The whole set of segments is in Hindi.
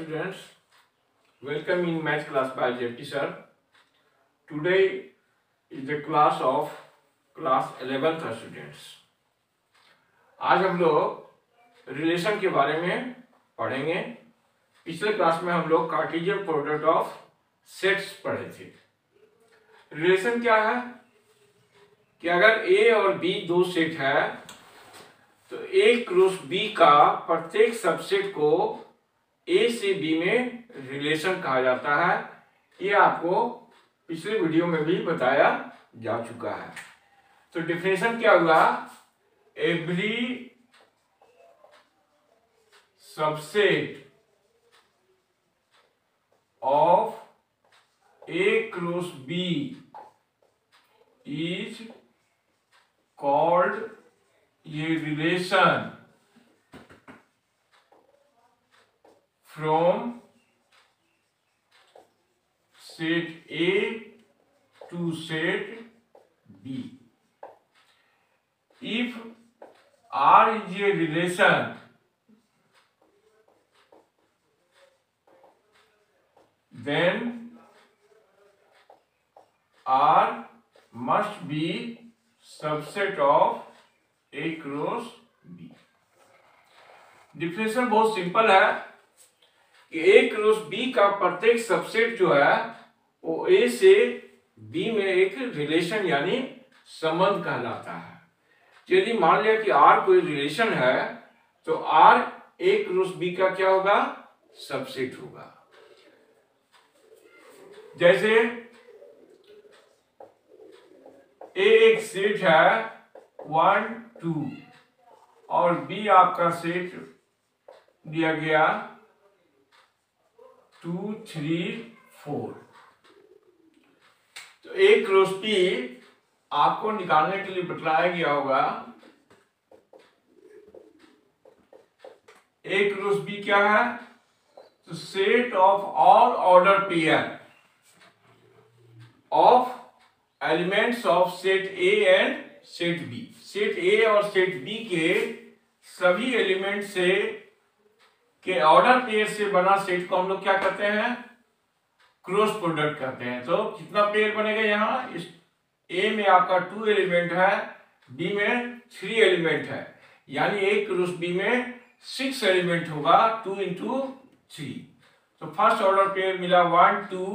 students, welcome in math class by Jeffy sir. Today is the class of class 11th students. आज हम लोग रिलेशन के बारे में पढ़ेंगे। पिछले क्लास में हम लोग कार्टेशियन प्रोडक्ट ऑफ सेट्स पढ़े थे। रिलेशन क्या है कि अगर A और B दो सेट है तो A क्रॉस B का प्रत्येक सबसेट को A से B में रिलेशन कहा जाता है। ये आपको पिछले वीडियो में भी बताया जा चुका है। तो डेफिनेशन क्या हुआ? Every subset of A cross B is called ये relation from set A to set B. If R is a relation, then R must be subset of A cross B. Definition बहुत सिंपल है कि A क्रॉस B का प्रत्येक सबसेट जो है वो A से B में एक रिलेशन यानी संबंध कहलाता है। यदि मान लिया कि R कोई रिलेशन है तो R A क्रॉस B का क्या होगा? सबसेट होगा। जैसे A एक सेट है 1 2 और B आपका सेट दिया गया 2 3 4। तो A क्रॉस B आपको निकालने के लिए बतलाया गया होगा। A क्रॉस B क्या है? तो set of all order pair of elements of set A and set B। Set A और सेट B के सभी एलिमेंट से के ऑर्डर पेयर से बना सेट को हम लोग क्या करते हैं? क्रॉस प्रोडक्ट करते हैं। तो कितना पेयर बनेगा यहाँ? इस A में आपका 2 एलिमेंट है, B में 3 एलिमेंट है, यानी A क्रॉस B में 6 एलिमेंट होगा। 2 इंटू 3। तो फर्स्ट ऑर्डर पेयर मिला 1 2,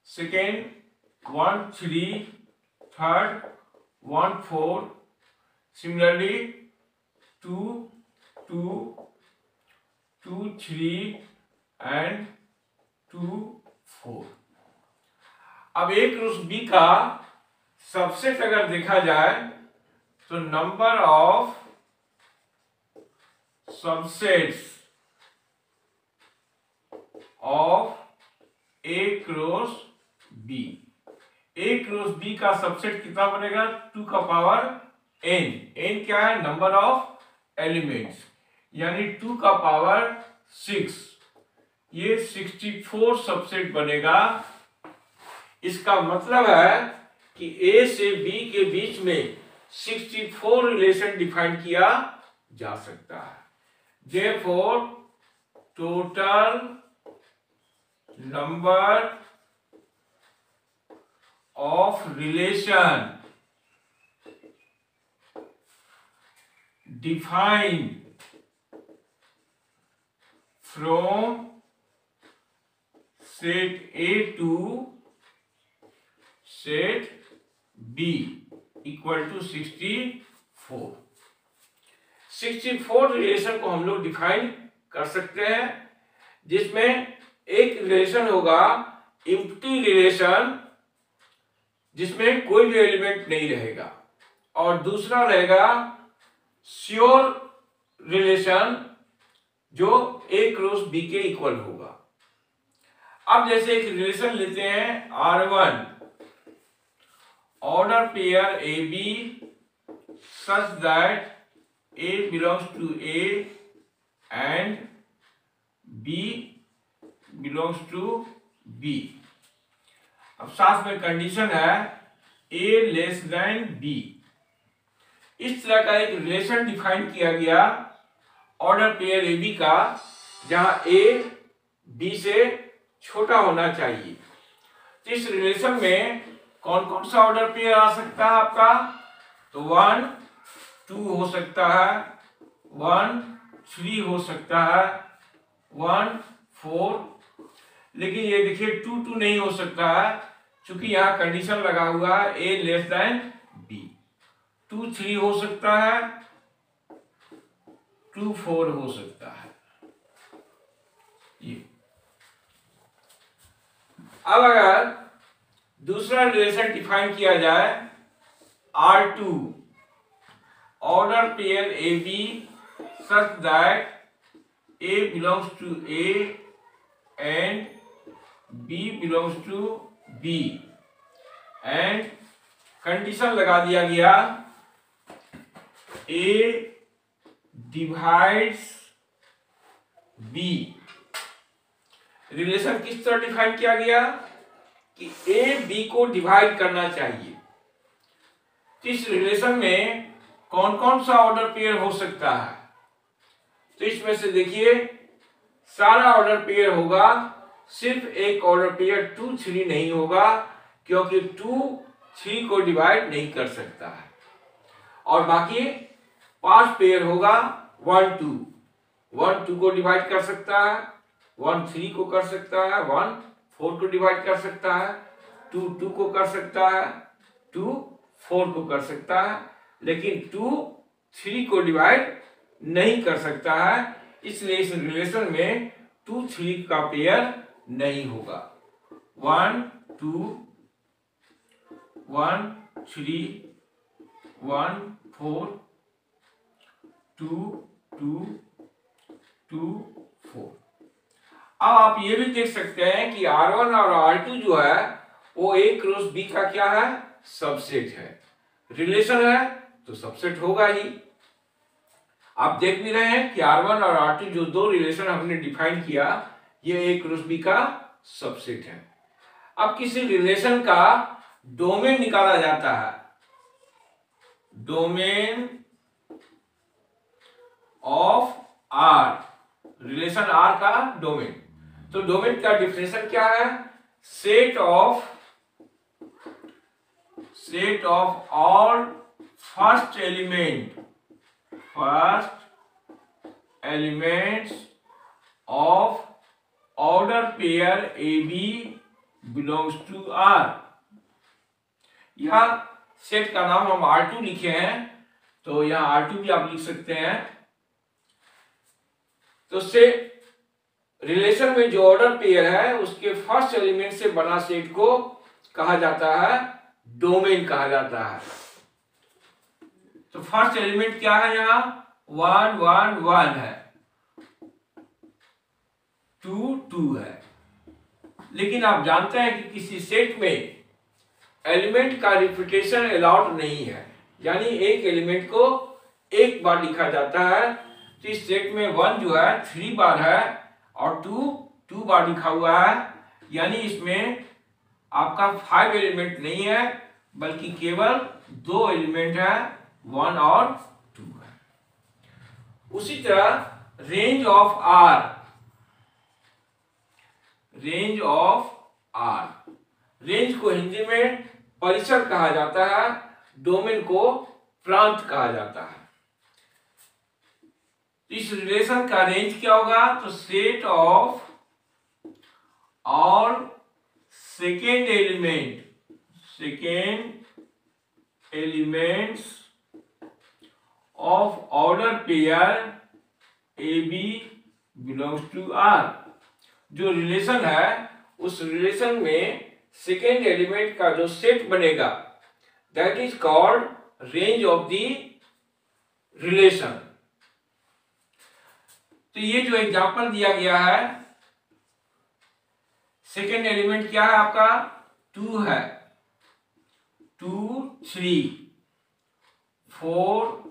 सेकेंड 1 3, थर्ड 1 4, सिमिलरली 2 2 2 3 एंड 2 4। अब A क्रॉस B का सबसेट अगर देखा जाए तो number of subsets of A cross B। A cross B का सबसेट कितना बनेगा? 2 का पावर n। n क्या है? नंबर ऑफ एलिमेंट्स, यानी 2 का पावर 6। ये 64 सबसेट बनेगा। इसका मतलब है कि A से B के बीच में 64 रिलेशन डिफाइन किया जा सकता है। Therefore, total number of relation defined from set A to set B equal to 64। 64 relation को हम लोग डिफाइन कर सकते हैं, जिसमें एक रिलेशन होगा एम्प्टी रिलेशन जिसमें कोई भी एलिमेंट नहीं रहेगा, और दूसरा रहेगा श्योर रिलेशन जो A क्रॉस B के इक्वल होगा। अब जैसे एक रिलेशन लेते हैं R1 order pair AB such that A belongs to A and B belongs to B। अब साथ में कंडीशन है A लेस देन B। इस तरह का एक रिलेशन डिफाइन किया गया ऑर्डर पेयर AB का जहां ए बी से छोटा होना चाहिए। तो इस रिलेशन में कौन कौन सा ऑर्डर पेयर आ सकता है आपका? तो 1 2 हो सकता है, 1 3 हो सकता है, 1 4, लेकिन ये देखिए 2 2 नहीं हो सकता है क्योंकि यहाँ कंडीशन लगा हुआ है ए लेस देन बी। 2 3 हो सकता है, 2 4 हो सकता है। ये अब अगर दूसरा रिलेशन डिफाइन किया जाए, R2 order pair A B such that A belongs to A and B belongs to B, and condition लगा दिया गया ए डिवाइड्स बी। रिलेशन किस तरह डिफाइन किया गया कि ए बी को डिवाइड करना चाहिए। इस रिलेशन में कौन कौन सा ऑर्डर पेयर हो सकता है? तो इसमें से देखिए सारा ऑर्डर पेयर होगा, सिर्फ एक ऑर्डर पेयर 2 3 नहीं होगा क्योंकि 2 3 को डिवाइड नहीं कर सकता है, और बाकी 5 पेयर होगा 1 2, 1 2 को डिवाइड कर सकता है, 1 3 को कर सकता है, 1 4 को डिवाइड कर सकता है, 2 2 को कर सकता है, 2 4 को कर सकता है, लेकिन 2 3 को डिवाइड नहीं कर सकता है। इसलिए इस रिलेशन में 2 3 का पेयर नहीं होगा। 1 2 1 3 1 4 2 2 2 4। अब आप ये भी देख सकते हैं कि R1 और R2 जो है वो A क्रॉस B का क्या है? सबसेट है। रिलेशन है तो सबसेट होगा ही। आप देख भी रहे हैं कि R1 और R2 जो दो रिलेशन हमने डिफाइन किया, ये A क्रॉस B का सबसेट है। अब किसी रिलेशन का डोमेन निकाला जाता है, domain of R, relation R का डोमेन। तो डोमेन का डिफिनेशन क्या है? Set of all first elements of order pair A B belongs to R। यह सेट का नाम हम R2 लिखे हैं, तो यहां R2 भी आप लिख सकते हैं। तो से रिलेशन में जो ऑर्डर पेयर है उसके फर्स्ट एलिमेंट से बना सेट को कहा जाता है डोमेन कहा जाता है। तो फर्स्ट एलिमेंट क्या है? यहां 1 1 1 है, 2 2 है। लेकिन आप जानते हैं कि किसी सेट में एलिमेंट का रिपीटेशन अलाउड नहीं है, यानी एक एलिमेंट को एक बार लिखा जाता है। तो इस सेट में 1 जो है 3 बार है और 2 2 बार लिखा हुआ है, यानी इसमें आपका 5 एलिमेंट नहीं है बल्कि केवल 2 एलिमेंट है, 1 और 2 है। उसी तरह रेंज ऑफ R, रेंज को हिंदी में परिसर कहा जाता है, डोमेन को प्रांत कहा जाता है। इस रिलेशन का रेंज क्या होगा? तो set of all second elements of order pair A B belongs to R। जो रिलेशन है उस रिलेशन में सेकेंड एलिमेंट का जो सेट बनेगा that is called range of the relation. तो ये जो एग्जांपल दिया गया है, सेकेंड एलिमेंट क्या है आपका? 2 है, 2 3 4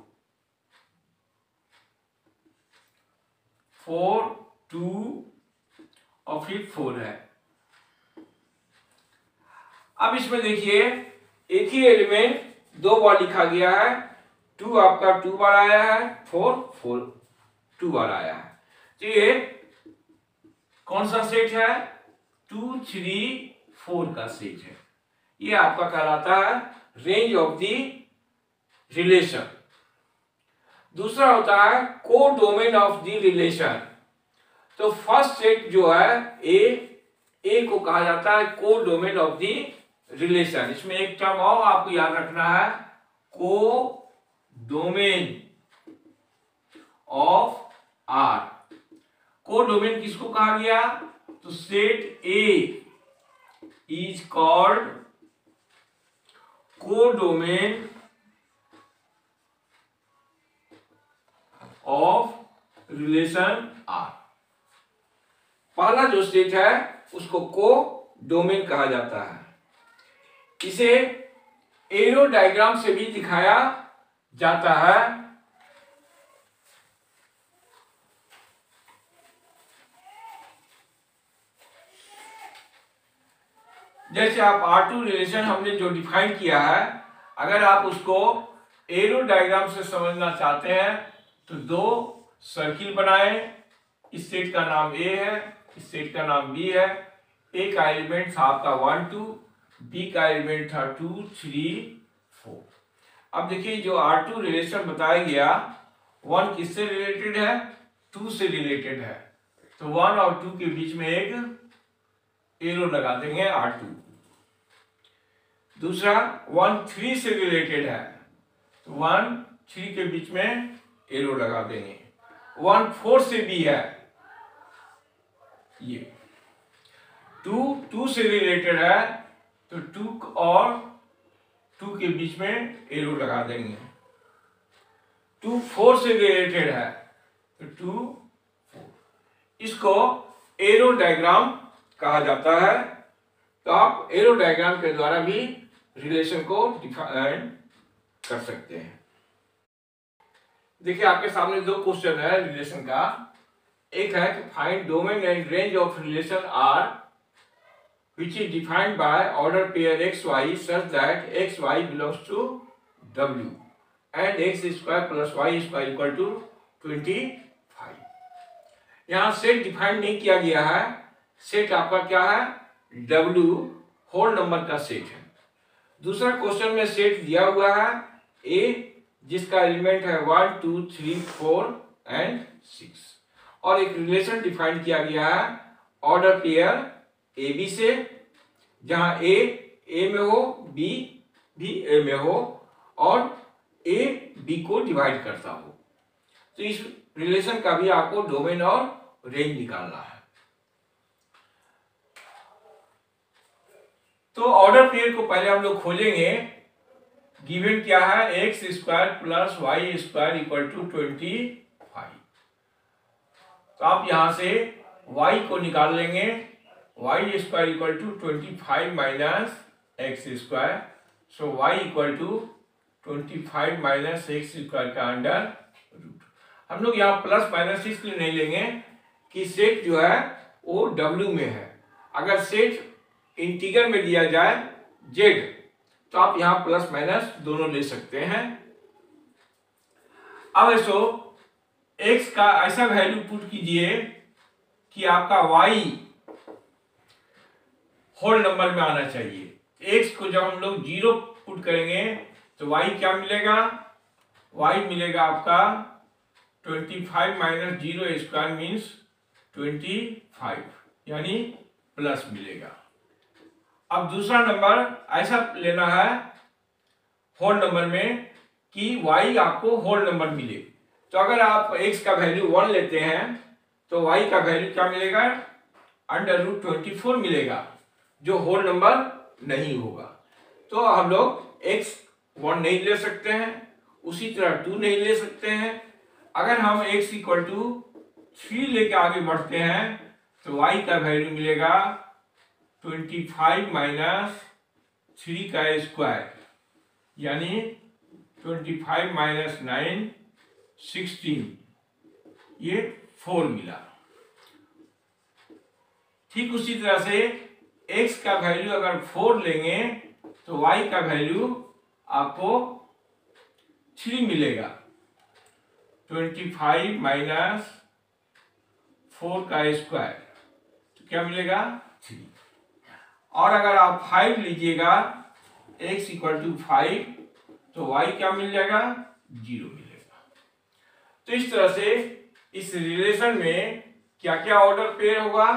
4 2 और फिर 4 है। अब इसमें देखिए एक ही एलिमेंट 2 बार लिखा गया है, 2 आपका 2 बार आया है, 4 4 2 बार आया है। तो ये कौन सा सेट है? 2, 3, 4 का सेट है। ये आपका कहलाता है रेंज ऑफ द रिलेशन। दूसरा होता है कोडोमेन ऑफ द रिलेशन। तो फर्स्ट सेट जो है ए को कहा जाता है कोडोमेन ऑफ द रिलेशन। इसमें एक टर्म और आपको याद रखना है, कोडोमेन ऑफ आर। कोडोमेन किसको कहा गया? तो set A is called codomain of relation R. पहला जो सेट है उसको कोडोमेन कहा जाता है। इसे एरो डायग्राम से भी दिखाया जाता है। जैसे आप R2 रिलेशन हमने जो डिफाइन किया है, अगर आप उसको एरो डायग्राम से समझना चाहते हैं तो 2 सर्किल बनाएं। इस सेट का नाम A है, इस सेट का नाम B है। A का एलिमेंट था आपका 1, 2, B का एलिमेंट था 2, 3, 4। अब देखिए जो R2 रिलेशन बताया गया, 1 किससे रिलेटेड है? 2 से रिलेटेड है। तो 1 और 2 के बीच में एक एरो लगा देंगे R2। दूसरा 1, 3 से रिलेटेड है, तो 1, 3 के बीच में एरो लगा देंगे। 1, 4 से भी है, ये 2, 2 से रिलेटेड है, तो 2 और 2 के बीच में एरो लगा देंगे। 2, 4 से रिलेटेड है, तो 2, 4। इसको एरो डायग्राम कहा जाता है। तो आप एरो डायग्राम के द्वारा भी रिलेशन को डिफाइन कर सकते हैं। देखिए आपके सामने 2 क्वेश्चन है रिलेशन का। एक है कि find domain and range of relation R which is defined by order pair xy such that xy belongs to w and x square plus y square equal to 25। यहाँ सेट डिफाइन नहीं किया गया है। सेट आपका क्या है? w होल नंबर का सेट है। दूसरा क्वेश्चन में सेट दिया हुआ है a जिसका एलिमेंट है 1, 2, 3, 4 एंड 6 और एक रिलेशन डिफाइन किया गया है ऑर्डर पेयर ए बी से, जहां ए में हो, बी भी ए में हो और ए बी को डिवाइड करता हो। तो इस रिलेशन का भी आपको डोमेन और रेंज निकालना है। तो ऑर्डर पेयर को पहले हम लोग खोजेंगे। गिवन क्या है? X square plus y square equal to 25। तो आप यहां से y को निकाल लेंगे। y square equal to 25 minus x square. So y equal to 25 minus x square का अंडर रूट। हम लोग यहाँ प्लस माइनस इसलिए नहीं लेंगे कि सेट जो है वो w में है। अगर सेट इंटीगर में दिया जाए z तो आप यहाँ प्लस माइनस दोनों ले सकते हैं। अब ऐसो x का ऐसा वैल्यू पुट कीजिए कि आपका y होल नंबर में आना चाहिए। x को जब हम लोग 0 पुट करेंगे तो y क्या मिलेगा? y मिलेगा आपका 25 माइनस 0 स्क्वायर मीन्स 25 यानी प्लस मिलेगा। अब दूसरा नंबर ऐसा लेना है होल नंबर में कि y आपको होल नंबर मिले। तो अगर आप x का वैल्यू 1 लेते हैं तो y का वैल्यू क्या मिलेगा? अंडर रूट 24 मिलेगा, जो होल नंबर नहीं होगा। तो हम लोग x 1 नहीं ले सकते हैं, उसी तरह 2 नहीं ले सकते हैं। अगर हम x इक्वल टू 3 लेके आगे बढ़ते हैं तो y का वैल्यू मिलेगा 25 माइनस 3 का स्क्वायर यानी 25 माइनस 9 16, ये 4 मिला। ठीक उसी तरह से x का वैल्यू अगर 4 लेंगे तो y का वैल्यू आपको 3 मिलेगा। 25 माइनस 4 का स्क्वायर तो क्या मिलेगा 3। और अगर आप 5 लीजिएगा x = 5 तो y क्या मिल जाएगा 0 मिलेगा। तो इस तरह से इस रिलेशन में क्या क्या ऑर्डर पेयर होगा,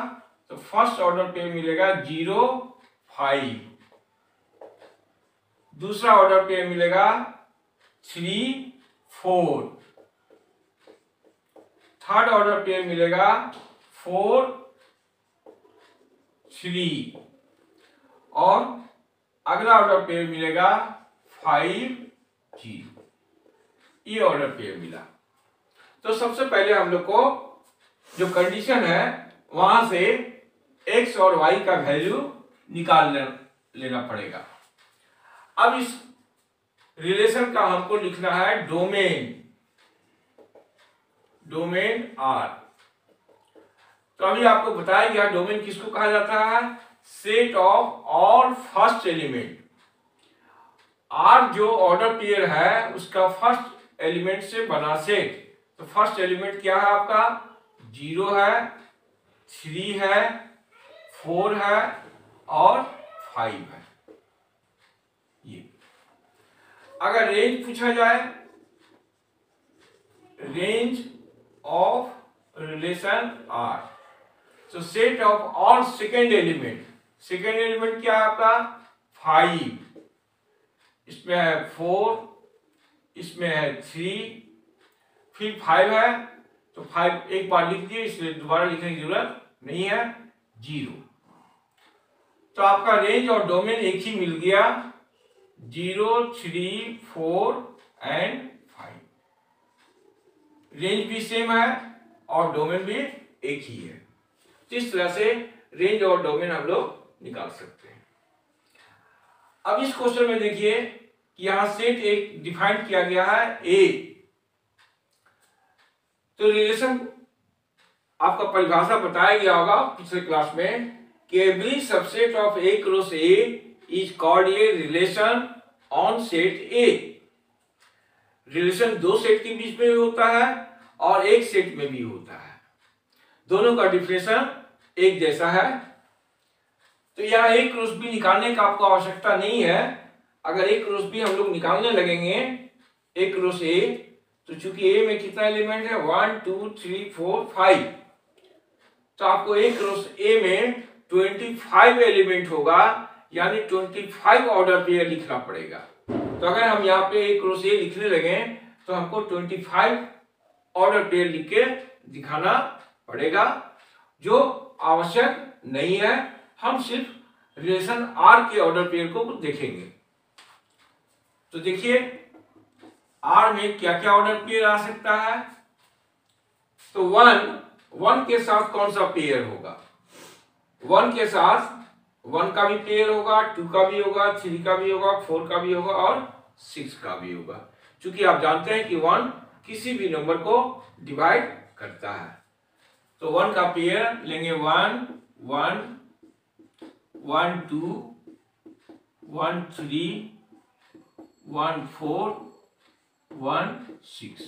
तो फर्स्ट ऑर्डर पेयर मिलेगा 0 5, दूसरा ऑर्डर पेयर मिलेगा 3 4, थर्ड ऑर्डर पेयर मिलेगा 4 3 और अगला ऑर्डर पेयर मिलेगा 5 0। ये ऑर्डर पेयर मिला। तो सबसे पहले हम लोग को जो कंडीशन है वहां से x और y का वैल्यू निकाल लेना पड़ेगा। अब इस रिलेशन का हमको लिखना है डोमेन R। तो अभी आपको बताया गया डोमेन किसको कहा जाता है, set of all first element. R जो ऑर्डर पेयर है उसका फर्स्ट एलिमेंट से बना सेट। तो फर्स्ट एलिमेंट क्या है आपका 0 है, 3 है, 4 है और 5 है। ये अगर रेंज पूछा जाए, रेंज ऑफ रिलेशन R, तो set of all second element क्या है आपका 5, इसमें है 4, इसमें है 3, फिर 5 है तो 5 एक बार लिख दिए इसलिए दोबारा लिखने की जरूरत नहीं है 0। तो आपका रेंज और डोमेन एक ही मिल गया 0 3 4 एंड 5। रेंज भी सेम है और डोमेन भी एक ही है। इस तरह से रेंज और डोमेन हम लोग निकाल सकते हैं। अब इस क्वेश्चन में देखिए कि यहां सेट एक डिफाइन किया गया है A। तो रिलेशन आपका परिभाषा बताया गया होगा पिछले क्लास में कि every subset of A cross A is called a relation on set A। Relation दो सेट के बीच में भी होता है और एक सेट में भी होता है, दोनों का डिफिनेशन एक जैसा है। तो यहाँ A क्रॉस B निकालने का आपको आवश्यकता नहीं है। अगर A क्रॉस B हम लोग निकालने लगेंगे A क्रॉस A, तो चूंकि A में कितना एलिमेंट है 1 2 3 4 5, तो आपको A क्रॉस A में 25 एलिमेंट होगा, यानी 25 ऑर्डर पेयर लिखना पड़ेगा। तो अगर हम यहाँ पे A क्रॉस A लिखने लगे तो हमको 25 ऑर्डर पेयर लिख के दिखाना पड़ेगा, जो आवश्यक नहीं है। हम सिर्फ रिलेशन R के ऑर्डर पेयर को देखेंगे। तो देखिए R में क्या क्या ऑर्डर पेयर आ सकता है। तो 1 के साथ कौन सा पेयर होगा, 1 के साथ 1 का भी पेयर होगा, 2 का भी होगा, 3 का भी होगा, 4 का भी होगा और 6 का भी होगा। क्योंकि आप जानते हैं कि 1 किसी भी नंबर को डिवाइड करता है। तो 1 का पेयर लेंगे 1 1 1 2 1 3 1 4 1 6।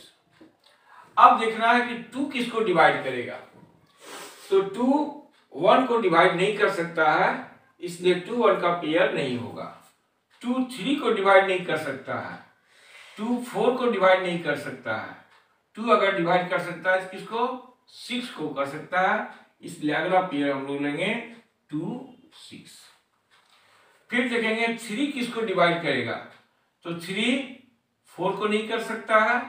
अब देखना है कि 2 किसको डिवाइड करेगा। तो 2 1 को डिवाइड नहीं कर सकता है, इसलिए 2 1 का पेयर नहीं होगा। 2 3 को डिवाइड नहीं कर सकता है, 2 4 को डिवाइड नहीं कर सकता है। 2 अगर डिवाइड कर सकता है किसको 6 को कर सकता है, इसलिए अगला पेयर हम लोग लेंगे 2 6। फिर देखेंगे 3 किसको डिवाइड करेगा। तो 3 4 को नहीं कर सकता है,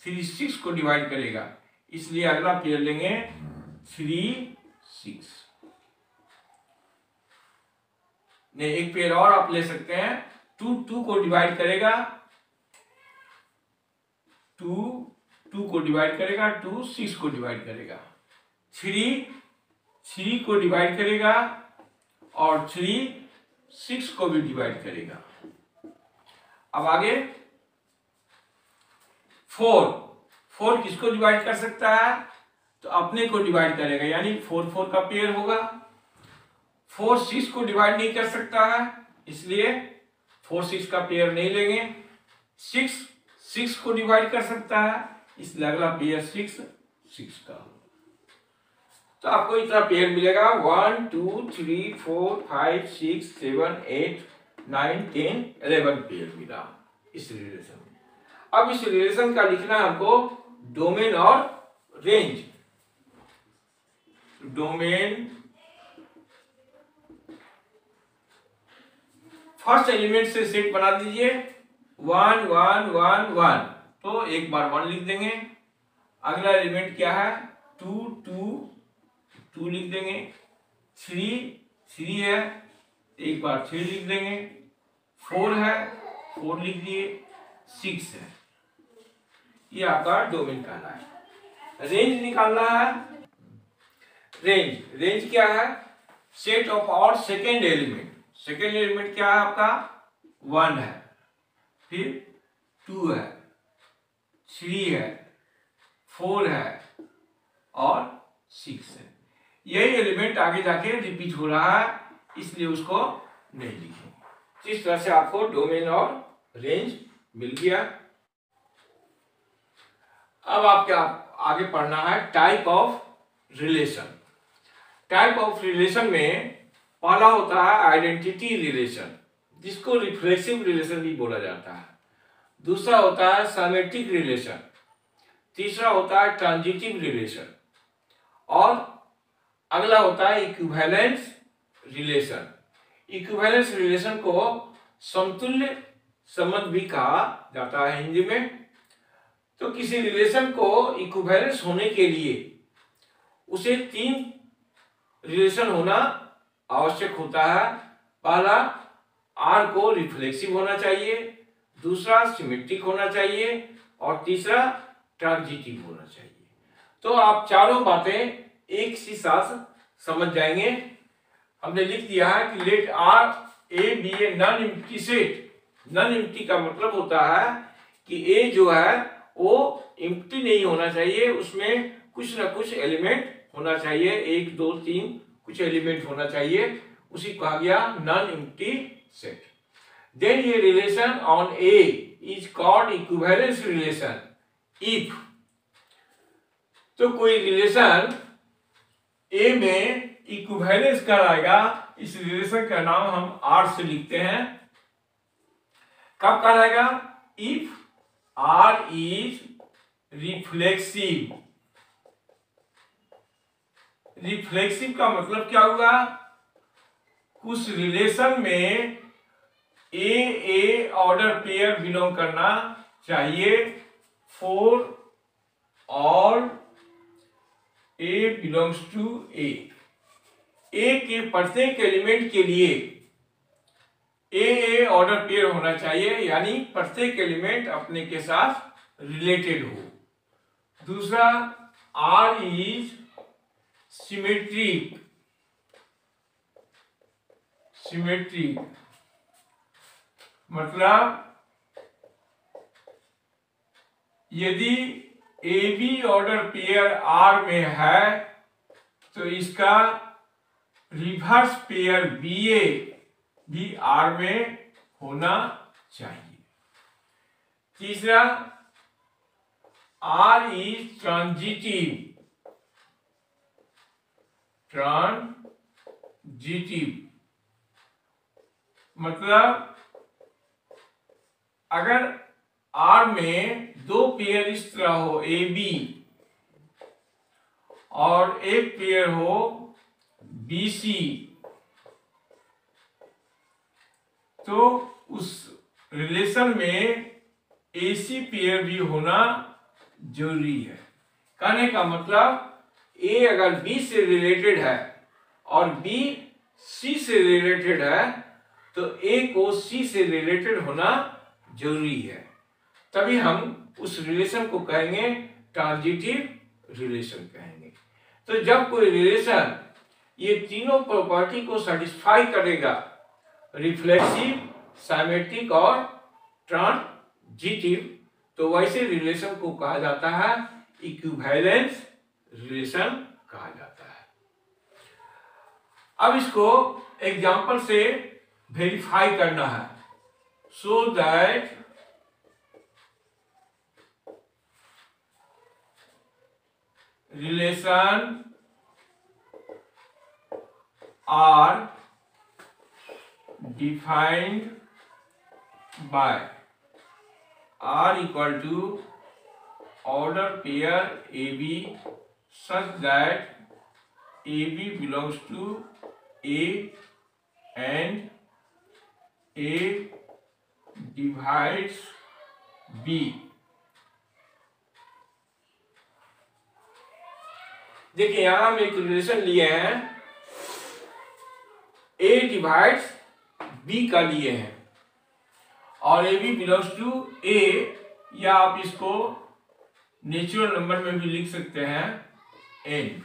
3 6 को डिवाइड करेगा, इसलिए अगला पेयर लेंगे 3 6। नहीं, एक पेयर और आप ले सकते हैं। 2 2 को डिवाइड करेगा, 2 2 को डिवाइड करेगा, 2 6 को डिवाइड करेगा, 3 3 को डिवाइड करेगा और 3 6 को भी डिवाइड करेगा। अब आगे 4 किसको डिवाइड कर सकता है, तो अपने को डिवाइड करेगा, यानी 4 4 का पेयर होगा। 4 6 को डिवाइड नहीं कर सकता है, इसलिए 4 6 का पेयर नहीं लेंगे। 6 6 को डिवाइड कर सकता है, इसलिए अगला पेयर 6 6 का होगा। तो आपको इतना पेयर मिलेगा 1 2 3 4 5 6 7 8 9 10 11 पेयर मिला इस रिलेशन में। अब इस रिलेशन का लिखना है हमको डोमेन और रेंज। डोमेन फर्स्ट एलिमेंट से सेट बना दीजिए 1 1 1 1, तो एक बार 1 लिख देंगे। अगला एलिमेंट क्या है 2 2 2 लिख देंगे। 3 3 है, एक बार 3 लिख देंगे। 4 है, 4 लिख दिए। 6 है, ये आपका डोमेन कहला है। रेंज निकालना है। रेंज क्या है सेट ऑफ और सेकेंड एलिमेंट। सेकेंड एलिमेंट क्या है आपका 1 है, फिर 2 है, 3 है, 4 है और 6 है। यही एलिमेंट आगे जाके रिपीट हो रहा है, इसलिए उसको नहीं लिखेंगे। इस तरह से आपको डोमेन और रेंज मिल गया। अब आपके आगे पढ़ना है type of relation. Type of relation में पहला होता है आइडेंटिटी रिलेशन, जिसको रिफ्लेक्सिव रिलेशन भी बोला जाता है। दूसरा होता है सिमेट्रिक रिलेशन। तीसरा होता है ट्रांजिटिव रिलेशन और अगला होता है इक्विवेलेंस रिलेशन। इक्विवेलेंस रिलेशन को समतुल्य संबंध भी कहा जाता है हिंदी में। तो किसी रिलेशन को इक्विवेलेंस होने के लिए उसे 3 रिलेशन होना आवश्यक होता है। पहला आर को रिफ्लेक्सिव होना चाहिए, दूसरा सिमेट्रिक होना चाहिए और तीसरा ट्रांजिटिव होना चाहिए। तो आप चारों बातें एक सी साथ समझ जाएंगे। हमने लिख दिया है कि let R A B a non empty set. Non empty का मतलब होता है कि ए जो है वो एम्प्टी नहीं होना चाहिए, उसमें कुछ ना कुछ एलिमेंट होना चाहिए, 1 2 3 कुछ एलिमेंट होना चाहिए, उसी को कहा गया नॉन एम्प्टी सेट। देन ये relation on A is called equivalence relation if. तो कोई रिलेशन ए में इक्विवेलेंस कहलाएगा, इस रिलेशन का नाम हम आर से लिखते हैं। कब कहलाएगा if R is reflexive. Reflexive का मतलब क्या हुआ, उस रिलेशन में ए ऑर्डर पेयर बिलोंग करना चाहिए, 4 और ए बिलोंग्स टू ए। ए के प्रत्येक एलिमेंट के लिए ए ऑर्डर पेयर होना चाहिए, यानी प्रत्येक एलिमेंट अपने के साथ रिलेटेड हो। दूसरा आर इज सिमेट्रिक। सिमेट्रिक मतलब यदि A B order pair R में है तो इसका रिवर्स पेयर बी ए भी आर में होना चाहिए। तीसरा आर इज ट्रांजिटिव। ट्रांजिटिव मतलब अगर आर में 2 पेयर इस तरह हो ए बी और एक पेयर हो बी सी, तो उस रिलेशन में एसी पेयर भी होना जरूरी है। कहने का मतलब ए अगर बी से रिलेटेड है और बी सी से रिलेटेड है तो ए को सी से रिलेटेड होना जरूरी है, तभी हम उस रिलेशन को कहेंगे ट्रांजिटिव रिलेशन कहेंगे। तो जब कोई रिलेशन ये तीनों प्रॉपर्टी को सेटिस्फाई करेगा, रिफ्लेक्सिव, सिमेट्रिक और ट्रांजिटिव, तो वैसे रिलेशन को कहा जाता है इक्विवेलेंस रिलेशन कहा जाता है। अब इसको एग्जांपल से वेरीफाई करना है, so that relation are defined by R equal to order pair AB such that AB belongs to A and A divides B। देखिए यहां हम एक रिलेशन लिए हैं, A डिवाइड्स B का लिए हैं और AB बिलोंग्स टू A, या आप इसको नेचुरल नंबर में भी लिख सकते हैं n।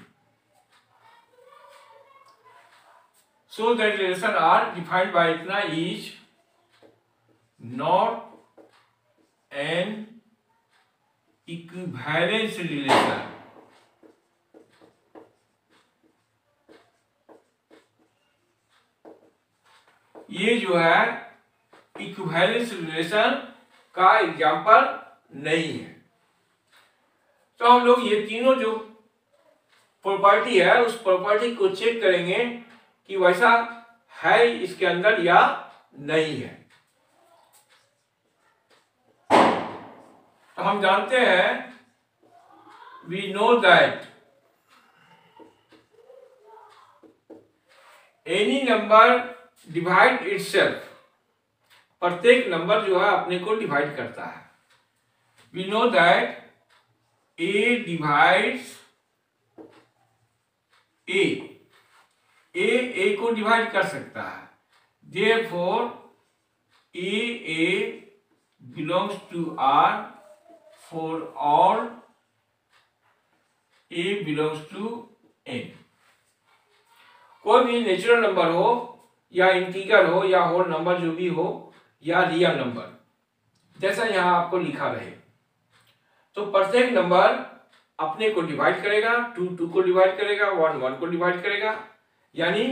So that relation R defined by इतना is not an equivalence relation। ये जो है इक्विवेलेंस रिलेशन का एग्जाम्पल नहीं है। तो हम लोग ये तीनों जो प्रॉपर्टी है उस प्रॉपर्टी को चेक करेंगे कि वैसा है इसके अंदर या नहीं है। तो हम जानते हैं, we know that any number divide itself, प्रत्येक नंबर जो है अपने को डिवाइड करता है। We know that A divides A को डिवाइड कर सकता है, therefore A belongs to R for all A belongs to N. कोई भी नेचुरल नंबर हो या इंटीजर हो या होल नंबर जो भी हो या रियल नंबर, जैसा यहां आपको लिखा रहे, तो प्रत्येक नंबर अपने को डिवाइड करेगा, 2 को डिवाइड करेगा, 1 को डिवाइड करेगा, यानी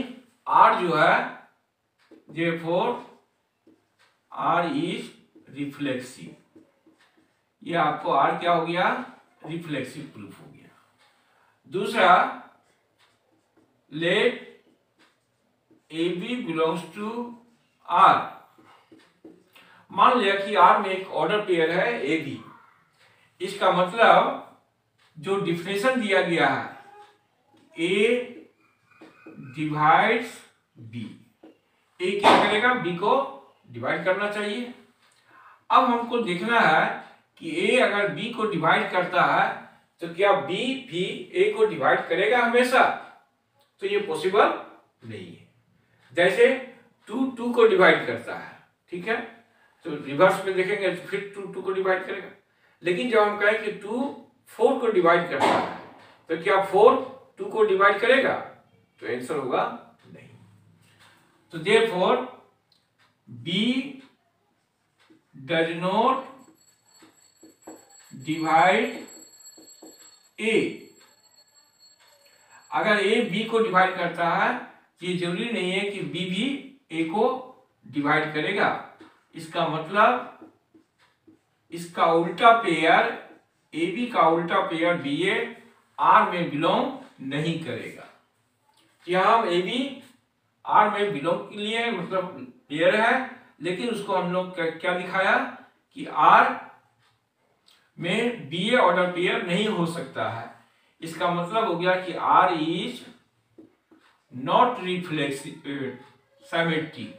R जो है therefore R इज रिफ्लेक्सिव। ये आपको R क्या हो गया, रिफ्लेक्सिव प्रूफ हो गया। दूसरा, let AB belongs to R। मान लिया कि R में एक ऑर्डर पेयर है AB, इसका मतलब जो डिफिनेशन दिया गया है A डिवाइड्स B, A क्या करेगा, B को डिवाइड करना चाहिए। अब हमको देखना है कि A अगर B को डिवाइड करता है तो क्या B भी A को डिवाइड करेगा हमेशा, तो ये पॉसिबल नहीं है। जैसे 2 को डिवाइड करता है, ठीक है, तो रिवर्स में देखेंगे तो फिर 2 को डिवाइड करेगा। लेकिन जब हम कहें कि 2 4 को डिवाइड करता है तो क्या 4 2 को डिवाइड करेगा, तो आंसर होगा नहीं। तो therefore B does not divide A। अगर A B को डिवाइड करता है, ये जरूरी नहीं है कि B भी A को डिवाइड करेगा। इसका मतलब इसका उल्टा पेयर AB का उल्टा पेयर BA R में बिलोंग नहीं करेगा। यहाँ हम AB R में बिलोंग के लिए मतलब पेयर है, लेकिन उसको हम लोग क्या दिखाया कि R में BA ऑर्डर पेयर नहीं हो सकता है। इसका मतलब हो गया कि R is not reflexive symmetric.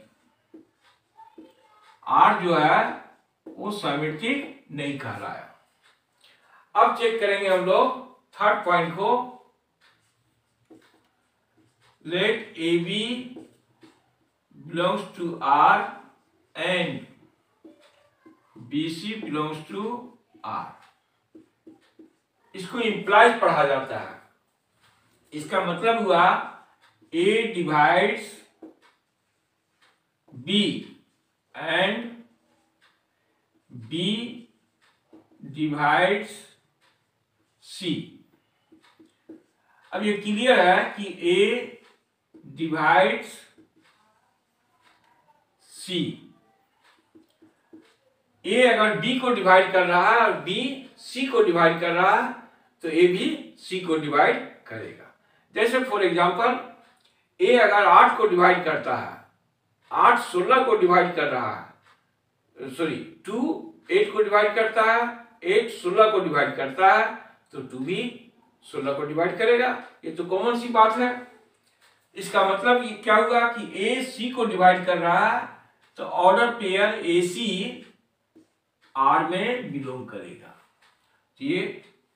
R जो है वो सिमेट्रिक नहीं कह रहा है। अब चेक करेंगे हम लोग थर्ड पॉइंट को, let AB belongs to R and BC belongs to R। इसको इंप्लाइज पढ़ा जाता है। इसका मतलब हुआ A divides B and B divides C। अब ये क्लियर है कि A डिवाइड्स C। A अगर B को डिवाइड कर रहा है और B C को डिवाइड कर रहा है तो A भी C को डिवाइड करेगा। जैसे फॉर एग्जांपल ए अगर 8 को डिवाइड करता है, 8 16 को डिवाइड कर रहा है, सॉरी 2 8 को डिवाइड करता है, 8 16 को डिवाइड करता है, तो 2 भी 16 को डिवाइड करेगा। ये तो कॉमन सी बात है। इसका मतलब ये क्या होगा कि ए सी को डिवाइड कर रहा है, तो order pair A C R में बिलोंग करेगा। तो ये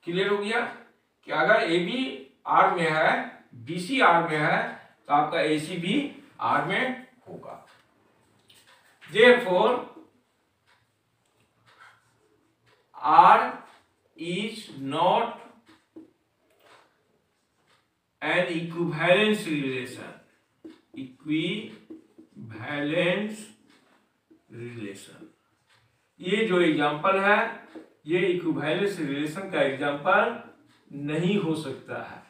क्लियर हो गया कि अगर ए बी आर में है, बी सी आर में है, तो आपका ए सी भी आर में होगा। Therefore, R is not an equivalence relation. Equivalence relation. ये जो एग्जाम्पल है, ये इक्विवेलेंस रिलेशन का एग्जाम्पल नहीं हो सकता है।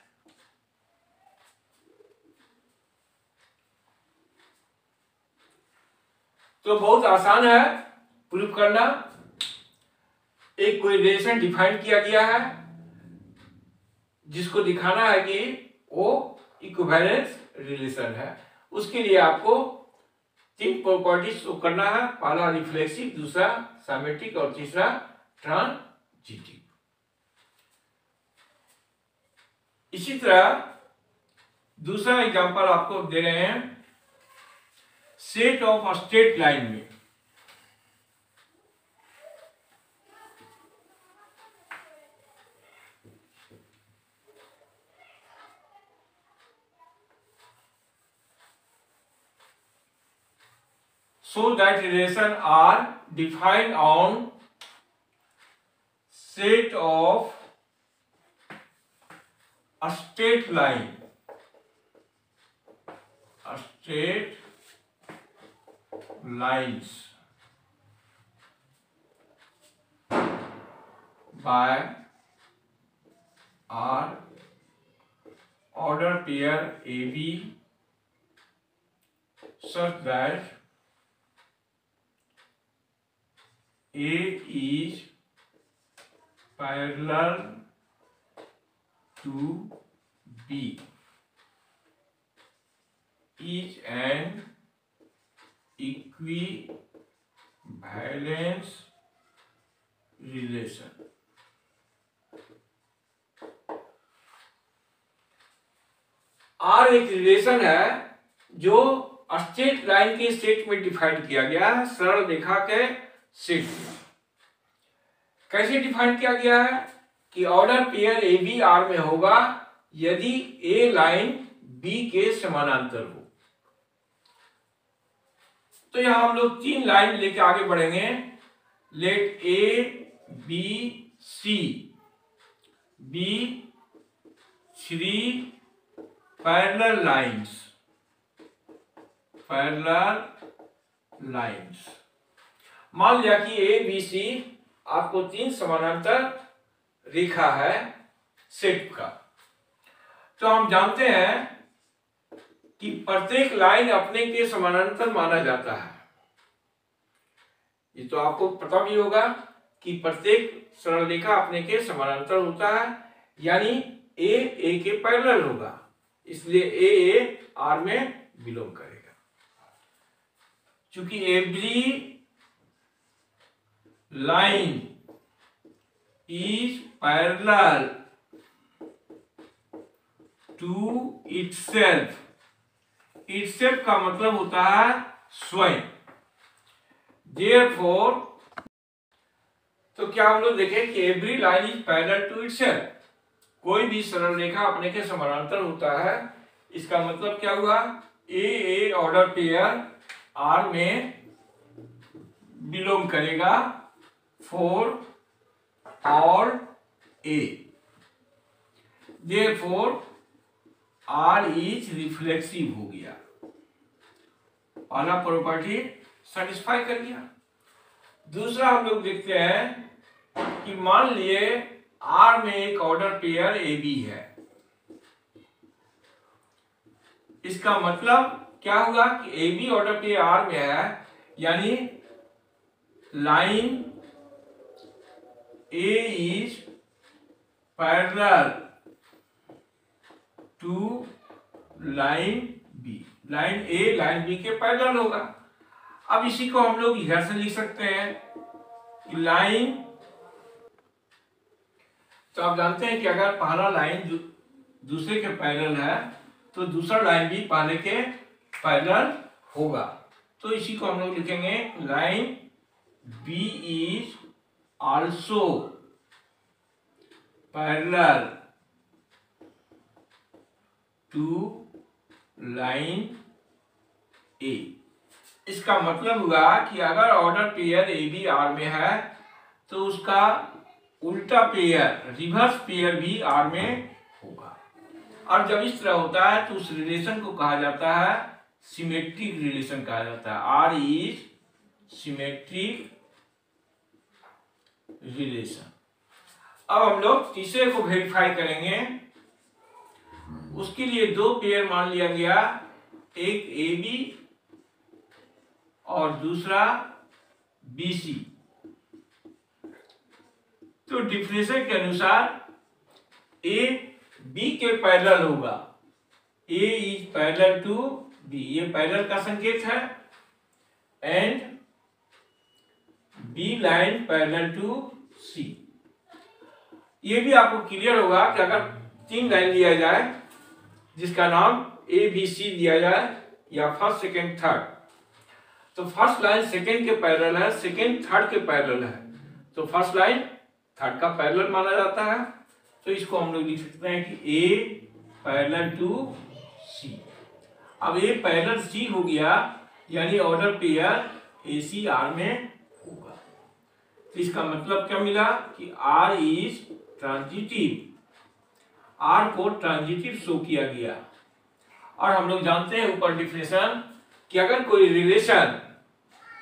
तो बहुत आसान है प्रूफ करना। एक कोई रिलेशन डिफाइन किया गया है जिसको दिखाना है कि वो इक्विवेलेंस रिलेशन है। उसके लिए आपको 3 प्रॉपर्टीज शो करना है। पहला रिफ्लेक्सिव, दूसरा सिमेट्रिक और तीसरा ट्रांजिटिव। इसी तरह दूसरा एग्जांपल आपको दे रहे हैं सेट ऑफ स्ट्रेट लाइन में। So that relation are defined on set of a straight line, straight lines by R order pair AB such that A is parallel to B is an equivalence relation. R एक रिलेशन है जो स्ट्रेट लाइन के सेट में डिफाइन किया गया है, सरल रेखा के सेट में। कैसे डिफाइन किया गया है कि order pair A B R में होगा यदि ए लाइन बी के समानांतर हो। तो यहां हम लोग 3 लाइन लेके आगे बढ़ेंगे। Let A B C be 3 parallel lines. मान लिया कि ए बी सी आपको 3 समानांतर रेखा है सेट का। तो हम जानते हैं कि प्रत्येक लाइन अपने के समानांतर माना जाता है। ये तो आपको पता भी होगा कि प्रत्येक सरल रेखा अपने के समानांतर होता है, यानी ए के पैरेलल होगा, इसलिए ए आर में बिलोंग करेगा। चूंकि every line is parallel to itself. Itself का मतलब होता है स्वयं। Therefore, तो क्या हम लोग देखें कि every line is parallel to itself. कोई भी सरल रेखा अपने के समानांतर होता है। इसका मतलब क्या हुआ, ए ऑर्डर पेयर आर में बिलोंग करेगा for all A. Therefore, R is reflexive हो गया। पहला प्रॉपर्टी सेटिस्फाई कर गया। दूसरा हम लोग देखते हैं कि मान लिए आर में एक ऑर्डर पेयर ए बी है। इसका मतलब क्या होगा कि A B order pair R में है, यानी line A is parallel to line B, line A line B के पैरेलल होगा। अब इसी को हम लोग इधर से लिख सकते हैं कि लाइन, तो आप जानते हैं कि अगर पहला लाइन दूसरे के पैरेलल है तो दूसरा लाइन भी पहले के पैरेलल होगा। तो इसी को हम लोग लिखेंगे line B is also parallel to line A. इसका मतलब हुआ कि अगर order pair A B R में है तो उसका उल्टा पेयर रिवर्स पेयर भी आर में होगा। और जब इस तरह होता है तो उस रिलेशन को कहा जाता है सिमेट्रिक रिलेशन कहा जाता है। R is symmetric relation. अब हम लोग तीसरे को वेरीफाई करेंगे। उसके लिए दो पेयर मान लिया गया, एक ए बी और दूसरा बी सी। तो डिफिनेशन के अनुसार ए बी के पैरेलल होगा, A is parallel to B, ये पैरेलल का संकेत है, and B line parallel to C. ये भी आपको क्लियर होगा कि अगर तीन लाइन लिया जाए जिसका नाम ए बी सी दिया जाए या फर्स्ट सेकेंड थर्ड, तो फर्स्ट लाइन सेकेंड के पैरेलल है, सेकेंड थर्ड के पैरेलल है, तो फर्स्ट लाइन थर्ड का पैरेलल माना जाता है। तो इसको हम लोग लिख सकते हैं कि ए पैरेलल टू सी। अब ए पैरेलल सी हो गया यानी order pair A C R में होगा। तो इसका मतलब क्या मिला कि आर इज ट्रांजिटिव, आर को ट्रांजिटिव शो किया गया। और हम लोग जानते हैं ऊपर डिफिनेशन कि अगर कोई रिलेशन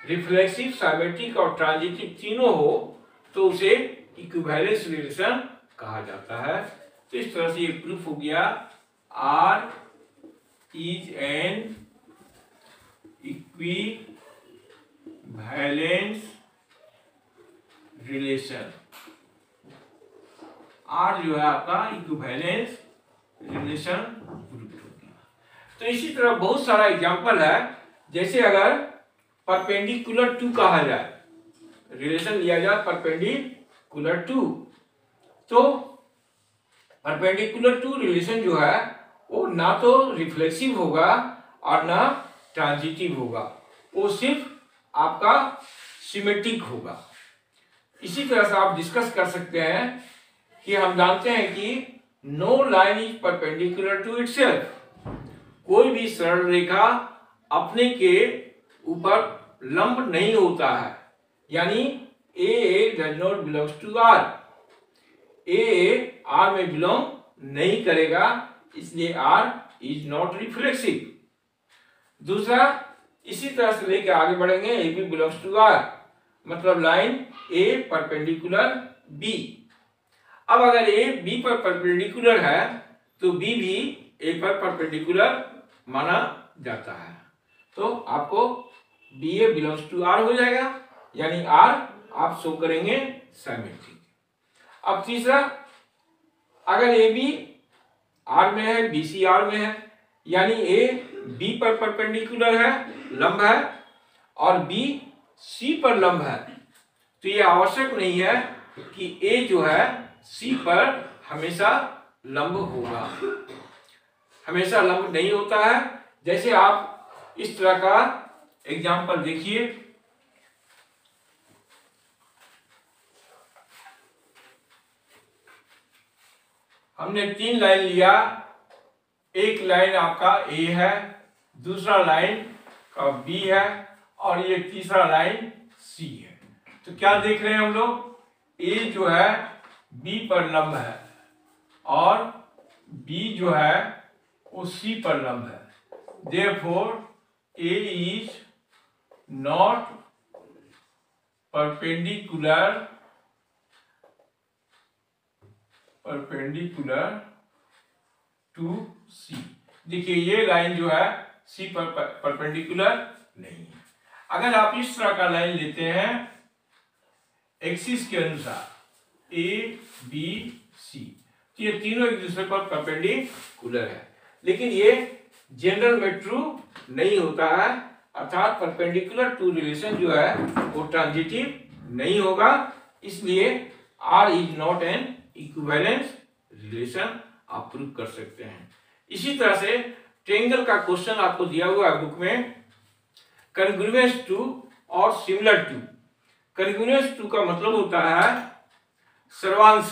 रिफ्लेक्सिव, सिमेट्रिक और ट्रांजिटिव तीनों हो तो उसे इक्विवेलेंस रिलेशन कहा जाता है। तो इस तरह से ये प्रूफ हो गया R is an equivalence relation. R जो है आपका इक्विवेलेंस रिलेशन प्रूफ हो गया। तो इसी तरह बहुत सारा एग्जांपल है, जैसे अगर परपेंडिकुलर टू कहा जाए, रिलेशन लिया जाए परपेंडिकुलर टू, तो परपेंडिकुलर टू रिलेशन जो है वो ना तो रिफ्लेक्सिव होगा और ना ट्रांजिटिव होगा, वो सिर्फ आपका सिमेट्रिक होगा। इसी तरह से आप डिस्कस कर सकते हैं कि हम जानते हैं कि no line is perpendicular to itself, कोई भी सरल रेखा अपने के ऊपर लंब नहीं होता है, यानी A does not belongs to R, A R में बिलोंग नहीं करेगा, इसलिए आर इज नॉट रिफ्लेक्सिव। दूसरा, इसी तरह से लेके आगे बढ़ेंगे, A B belongs to R, मतलब लाइन ए परपेंडिकुलर बी। अब अगर ए बी पर परपेंडिकुलर है तो बी भी ए पर परपेंडिकुलर माना जाता है, तो आपको B A belongs to R हो जाएगा, यानी आर आप शो करेंगे सिमेट्रिक। अब तीसरा, अगर ए बी आर में है, बी सी आर में है, यानी ए बी पर परपेंडिकुलर है, लंब है, और बी सी पर लंब है, तो ये आवश्यक नहीं है कि ए जो है सी पर हमेशा लंब होगा, हमेशा लंब नहीं होता है। जैसे आप इस तरह का एग्जाम्पल देखिए, हमने तीन लाइन लिया, एक लाइन आपका ए है, दूसरा लाइन का बी है, और ये तीसरा लाइन सी है। तो क्या देख रहे हैं हम लोग, ए जो है बी पर लंब है और बी जो है वो सी पर लंब है, therefore A is not perpendicular to C। देखिए ये लाइन जो है C पर परपेंडिकुलर नहीं है। अगर आप इस तरह का लाइन लेते हैं एक्सिस के अनुसार A B C, तो ये तीनों एक दूसरे पर परपेंडिकुलर है, लेकिन ये जनरल में ट्रू नहीं होता है, अर्थात परपेंडिकुलर टू रिलेशन जो है वो ट्रांजिटिव नहीं होगा, इसलिए R is not an equivalence relation आप प्रूव कर सकते हैं। इसी तरह से ट्रायंगल का क्वेश्चन आपको दिया हुआ है बुक में, कन्ग्रुएंस टू और सिमिलर टू। कन्ग्रुएंस टू का मतलब होता है सर्वांग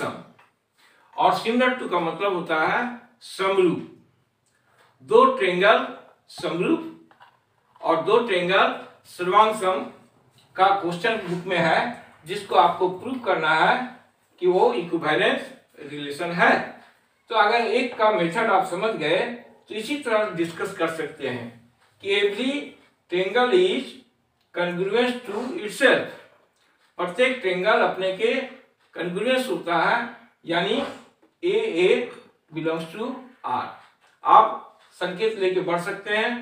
और सिमिलर टू का मतलब होता है समरूप। दो ट्रायंगल समरूप और दो ट्रायंगल सर्वांग का क्वेश्चन बुक में है, जिसको आपको प्रूव करना है कि वो इक्विवेलेंस रिलेशन है। तो अगर एक का मेथड आप समझ गए तो इसी तरह डिस्कस कर सकते हैं कि every triangle is congruence to itself. प्रत्येक ट्रायंगल अपने के कन्ग्रुएंस होता है, यानी ए बिलोंग्स टू आर। आप संकेत लेके बढ़ सकते हैं,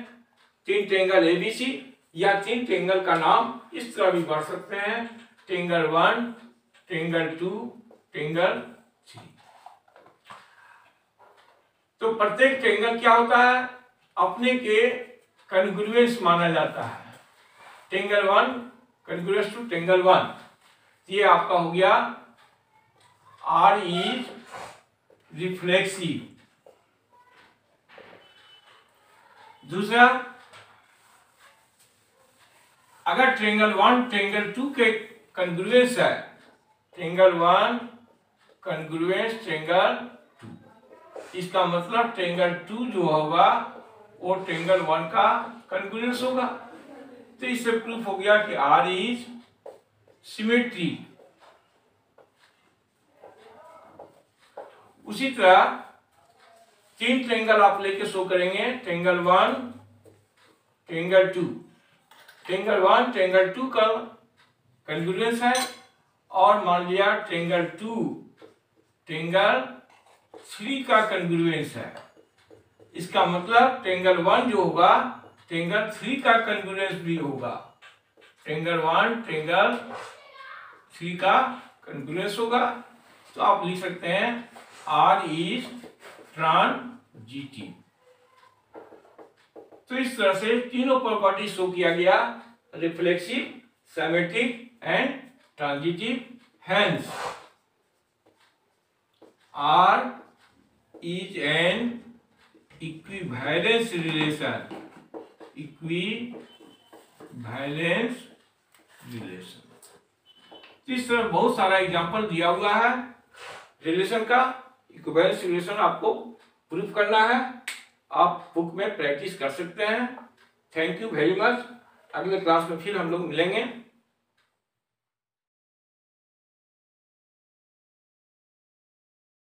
तीन ट्रायंगल एबीसी या तीन ट्रायंगल का नाम इस तरह भी बढ़ सकते हैं, ट्रायंगल 1, ट्रायंगल 2, ट्रायंगल 3। तो प्रत्येक ट्रायंगल क्या होता है, अपने के कन्ग्रुएंस माना जाता है। ट्रायंगल 1 कन्ग्रुएंस टू ट्रायंगल 1, ये आपका हो गया आर इज रिफ्लेक्सिव। दूसरा, अगर ट्रायंगल 1 ट्रायंगल 2 के कन्ग्रुएंस है, ट्रायंगल 1 कन्ग्रुएंस ट्रायंगल 2, इसका मतलब ट्रायंगल 2 जो होगा वो ट्रायंगल 1 का कन्ग्रुएंस होगा। तो इससे प्रूफ हो गया कि आर इज सिमेट्री। उसी तरह तीन ट्रायंगल आप लेके शो करेंगे, ट्रायंगल 1 ट्रायंगल 2, ट्रायंगल 1 ट्रायंगल 2 का कन्ग्रुएंस है, और मान लिया ट्रायंगल 2 ट्रायंगल 3 का कन्ग्रुएंस है। इसका मतलब ट्रायंगल 1 जो होगा ट्रायंगल 3 का कन्ग्रुएंस भी होगा, ट्रायंगल 1 ट्रायंगल 3 का कन्ग्रुएंस होगा। तो आप लिख सकते हैं आर इज ट्रांजिटिव। तो इस तरह से तीनों प्रॉपर्टी शो किया गया, reflexive, symmetric and transitive. Hence R is an equivalence relation, equivalence relation. इस तरह बहुत सारा एग्जांपल दिया हुआ है रिलेशन का। इक्विवेलेंस रिलेशन आपको प्रूफ करना है, आप बुक में प्रैक्टिस कर सकते हैं। Thank you very much. अगले क्लास में फिर हम लोग मिलेंगे।